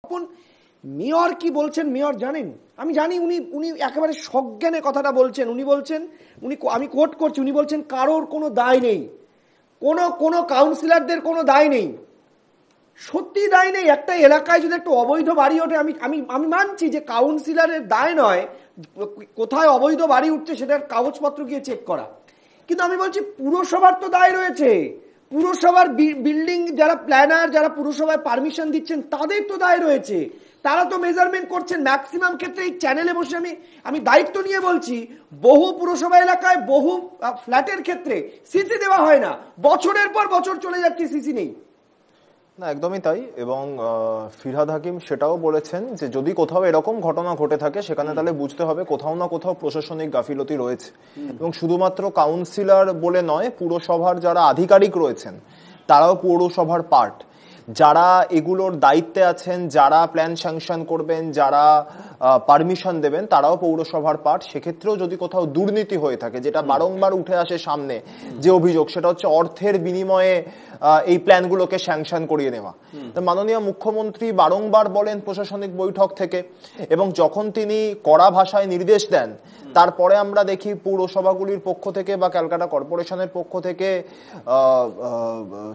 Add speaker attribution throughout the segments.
Speaker 1: তখন মেয়র কি বলছেন মেয়র জানেন? আমি জানি উনি উনি একেবারে সজ্ঞানে কথাটা বলছেন। উনি বলছেন, আমি কোট করছি, উনি বলছেন কারোর কোনো দায় নেই, কোনো কাউন্সিলরদের কোনো দায় নেই। সত্যি দায় নেই। একটা এলাকায় যদি একটা অবৈধ বাড়ি ওঠে, আমি আমি আমি মানছি যে কাউন্সিলরের দায় নয় কোথায় অবৈধ বাড়ি উঠছে সেটার কাগজপত্র গিয়ে চেক করা, কিন্তু আমি বলছি পুরসভার তো দায় রয়েছে। পুরসভার বিল্ডিং যারা প্ল্যানার, যারা পুরসভায় পারমিশন দিচ্ছেন, তাদের তো দায় রয়েছে। তারা তো মেজারমেন্ট করছেন। ম্যাক্সিমাম ক্ষেত্রে এই চ্যানেলে বসে আমি দায়িত্ব নিয়ে বলছি, বহু পুরসভা এলাকায় বহু ফ্ল্যাটের ক্ষেত্রে সিসি দেওয়া হয় না, বছরের পর বছর চলে যাচ্ছে, সিসি নেই।
Speaker 2: না, একদমই তাই। এবং ফিরহাদ হাকিম সেটাও বলেছেন যে যদি কোথাও এরকম ঘটনা ঘটে থাকে সেখানে তাহলে বুঝতে হবে কোথাও না কোথাও প্রশাসনিক গাফিলতি রয়েছে। এবং শুধুমাত্র কাউন্সিলর বলে নয়, পুরসভার যারা আধিকারিক রয়েছেন তারাও পৌরসভার পার্ট। যারা এগুলোর দায়িত্বে আছেন, যারা প্ল্যান স্যাংশন করবেন, যারা পারমিশন দেবেন, তারাও পৌরসভার পার্ট। সেক্ষেত্রেও যদি কোথাও দুর্নীতি হয়ে থাকে, যেটা বারংবার উঠে আসে সামনে যে অভিযোগ, সেটা হচ্ছে অর্থের বিনিময়ে এই প্ল্যানগুলোকে স্যাংশন করিয়ে নেওয়া। তো মাননীয় মুখ্যমন্ত্রী বারংবার বলেন প্রশাসনিক বৈঠক থেকে, এবং যখন তিনি কড়া ভাষায় নির্দেশ দেন, তারপরে আমরা দেখি পৌরসভাগুলির পক্ষ থেকে বা ক্যালকাটা কর্পোরেশনের পক্ষ থেকে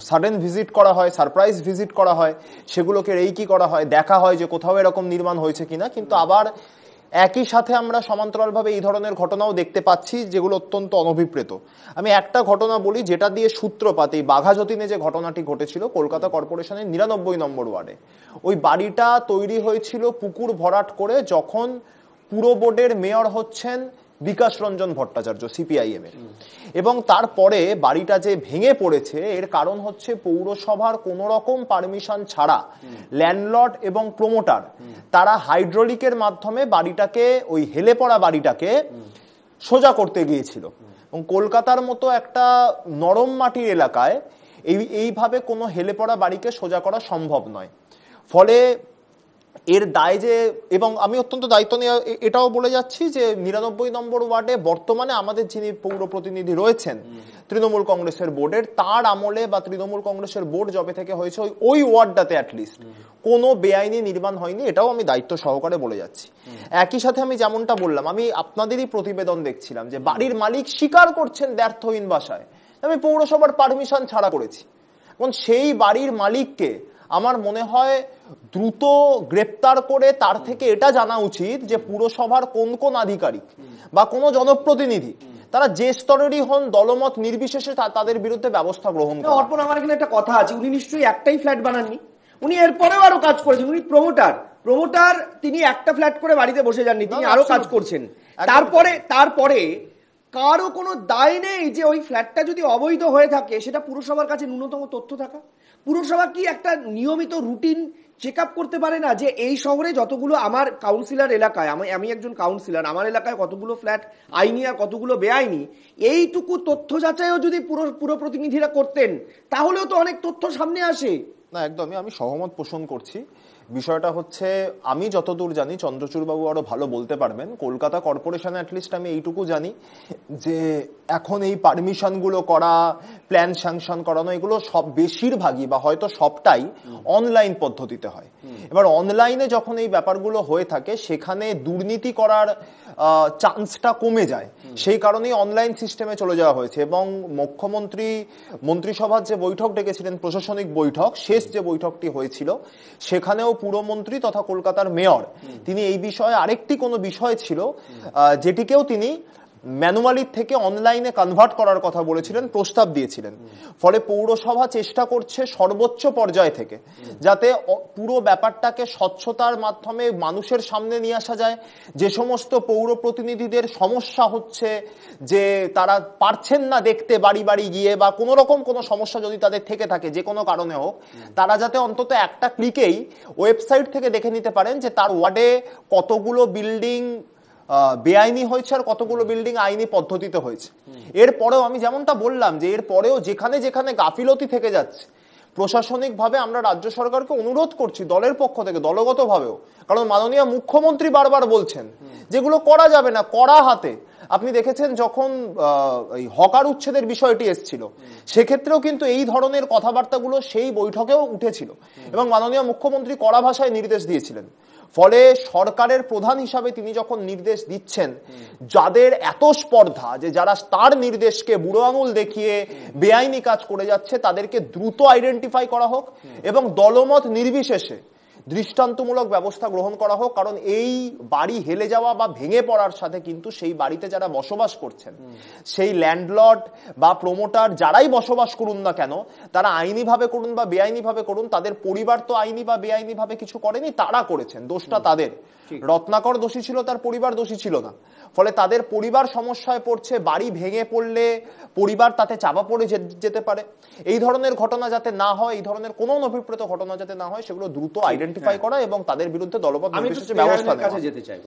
Speaker 2: সাডেন ভিজিট করা হয়, সারপ্রাইজ ভিজিট করা হয়, সেগুলোকে রেকি করা হয়, দেখা হয় যে কোথাও এরকম নির্মাণ হয়েছে কিনা। কিন্তু আবার একই সাথে আমরা সমান্তরালভাবে এই ধরনের ঘটনাও দেখতে পাচ্ছি যেগুলো অত্যন্ত অনভিপ্রেত। আমি একটা ঘটনা বলি যেটা দিয়ে সূত্রপাত, এই বাঘাযতীনে যে ঘটনাটি ঘটেছিল কলকাতা কর্পোরেশনের 99 নম্বর ওয়ার্ডে। ওই বাড়িটা তৈরি হয়েছিল পুকুর ভরাট করে, যখন পুর বোর্ডের মেয়র হচ্ছেন বিকাশ রঞ্জন ভট্টাচার্য, সিপিআইএম এর। এবং তারপরে বাড়িটা যে ভেঙে পড়েছে এর কারণ হচ্ছে পৌরসভার কোন রকম পারমিশন ছাড়া ল্যান্ডলর্ড এবং প্রমোটার তারা হাইড্রোলিকের মাধ্যমে বাড়িটাকে, ওই হেলে পড়া বাড়িটাকে সোজা করতে গিয়েছিল। এবং কলকাতার মতো একটা নরম মাটির এলাকায় এইভাবে কোনো হেলে পড়া বাড়িকে সোজা করা সম্ভব নয়। ফলে এর দায় যে, এবং আমি অত্যন্ত দায়িত্ব নিয়ে এটাও বলে যাচ্ছি যে 99 নম্বর ওয়ার্ডে বর্তমানে আমাদের যিনি পৌর প্রতিনিধি রয়েছেন তৃণমূল কংগ্রেসের বোর্ডের, তার আমলে বা তৃণমূল কংগ্রেসের বোর্ড যবে থেকে হয়েছে ওই ওয়ার্ডটাতে অ্যাটলিস্ট কোনো বেআইনি নির্মাণ হয়নি, এটাও আমি দায়িত্ব সহকারে বলে যাচ্ছি। একই সাথে আমি যেমনটা বললাম, আমি আপনাদেরই প্রতিবেদন দেখছিলাম যে বাড়ির মালিক স্বীকার করছেন ব্যর্থহীন ভাষায় আমি পৌরসভার পারমিশন ছাড়া করেছি। এবং সেই বাড়ির মালিককে আমার মনে হয় দ্রুত গ্রেপ্তার করে তার থেকে এটা জানা উচিত যে পুরসভার কোন কোন আধিকারিক বা কোনো জনপ্রতিনিধি, তারা যে স্তরেরই হন, দলমত নির্বিশেষে তাদের বিরুদ্ধে ব্যবস্থা গ্রহণ করে।
Speaker 1: অর্পণ, আমার এখানে একটা কথা আছে, উনি নিশ্চয়ই একটাই ফ্ল্যাট বানাননি, উনি এরপরেও আরো কাজ করেছেন। উনি প্রমোটার, তিনি একটা ফ্ল্যাট করে বাড়িতে বসে যাননি, তিনি আরো কাজ করছেন। তারপরে কারো কোনো দায় নেই যে ওই ফ্ল্যাটটা যদি অবৈধ হয়ে থাকে সেটা পুরসভার কাছে ন্যূনতম তথ্য থাকা। পুরসভা কি একটা নিয়মিত রুটিন চেক আপ করতে পারে না যে এই শহরে যতগুলো আমার কাউন্সিলর এলাকায়, আমি একজন কাউন্সিলর, আমার এলাকায় কতগুলো ফ্ল্যাট আইনি আর কতগুলো বেআইনি, এইটুকু তথ্য যাচাইও যদি পুরো প্রতিনিধিরা করতেন তাহলেও তো অনেক তথ্য সামনে আসে।
Speaker 2: না, একদমই আমি সহমত পোষণ করছি। বিষয়টা হচ্ছে, আমি যতদূর জানি, চন্দ্রচূড় বাবু আরো ভালো বলতে পারবেন, কলকাতা কর্পোরেশন অ্যাটলিস্ট আমি এইটুকু জানি যে এখন এই পারমিশনগুলো করা, প্ল্যান স্যাংশন করানো, এগুলো সব বেশিরভাগই বা হয়তো সবটাই অনলাইন পদ্ধতিতে হয়। এবার অনলাইনে যখন এই ব্যাপারগুলো হয়ে থাকে সেখানে দুর্নীতি করার চান্সটা কমে যায়, সেই কারণেই অনলাইন সিস্টেমে চলে যাওয়া হয়েছে। এবং মুখ্যমন্ত্রী মন্ত্রিসভার যে বৈঠক ডেকেছিলেন, প্রশাসনিক বৈঠক, শেষ যে বৈঠকটি হয়েছিল, সেখানেও পুরমন্ত্রী তথা কলকাতার মেয়র তিনি এই বিষয়ে আরেকটি কোনো বিষয় ছিল যেটিকেও তিনি ম্যানুয়ালি থেকে অনলাইনে কনভার্ট করার কথা বলেছিলেন, প্রস্তাব দিয়েছিলেন। ফলে পৌরসভা চেষ্টা করছে সর্বোচ্চ পর্যায় থেকে যাতে পুরো ব্যাপারটাকে স্বচ্ছতার মাধ্যমে মানুষের সামনে নিয়ে আসা যায়। যে সমস্ত পৌর প্রতিনিধিদের সমস্যা হচ্ছে যে তারা পারছেন না দেখতে বাড়ি বাড়ি গিয়ে, বা কোনো রকম কোনো সমস্যা যদি তাদের থেকে থাকে যে কোনো কারণে হোক, তারা যাতে অন্তত একটা ক্লিকেই ওয়েবসাইট থেকে দেখে নিতে পারেন যে তার ওয়ার্ডে কতগুলো বিল্ডিং বেআইনি হয়েছে আর কতগুলো বিল্ডিং আইনি পদ্ধতিতে হয়েছে। এরপরেও আমি যেমনটা বললাম যে এরপরেও যেখানে যেখানে গাফিলতি থেকে যাচ্ছে, প্রশাসনিকভাবে আমরা রাজ্য সরকারকে অনুরোধ করছি দলের পক্ষ থেকে, দলগতভাবেও, কারণ মাননীয় মুখ্যমন্ত্রী বারবার বলছেন যেগুলো করা যাবে না, কড়া হাতে আপনি দেখেছেন যখন এই হকার উচ্ছেদের বিষয়টি এসেছিল, সেক্ষেত্রেও কিন্তু এই ধরনের কথাবার্তাগুলো সেই বৈঠকেও উঠেছিল এবং মাননীয় মুখ্যমন্ত্রী কড়া ভাষায় নির্দেশ দিয়েছিলেন। ফলে সরকারের প্রধান হিসাবে তিনি যখন নির্দেশ দিচ্ছেন, যাদের এত স্পর্ধা যে যারা তার নির্দেশকে বুড়ো আঙুল দেখিয়ে বেআইনি কাজ করে যাচ্ছে, তাদেরকে দ্রুত আইডেন্টিফাই করা হোক এবং দলমত নির্বিশেষে দৃষ্টান্তমূলক ব্যবস্থা গ্রহণ করা হোক। কারণ এই বাড়ি হেলে যাওয়া বা ভেঙে পড়ার সাথে কিন্তু সেই বাড়িতে যারা বসবাস করছেন, সেই ল্যান্ডলর্ড বা প্রমোটার যারাই বসবাস করুন না কেন, তারা আইনিভাবে করুন বা বেআইনিভাবে করুন, তাদের পরিবার তো আইনি বা বেআইনিভাবে কিছু করেনি, তারা করেছেন, দোষটা তাদের। রত্নাকর দোষী ছিল, তার পরিবার দোষী ছিল না। ফলে তাদের পরিবার সমস্যায় পড়ছে, বাড়ি ভেঙে পড়লে পরিবার তাতে চাপা পড়ে যেতে পারে। এই ধরনের ঘটনা যাতে না হয়, এই ধরনের কোনো অনভিপ্রেত ঘটনা যাতে না হয়, সেগুলো দ্রুত আইডেন্টিফাই করা এবং তাদের বিরুদ্ধে দলবদ্ধ নির্বিশেষে ব্যবস্থা নেওয়া।
Speaker 1: যেতে চাই।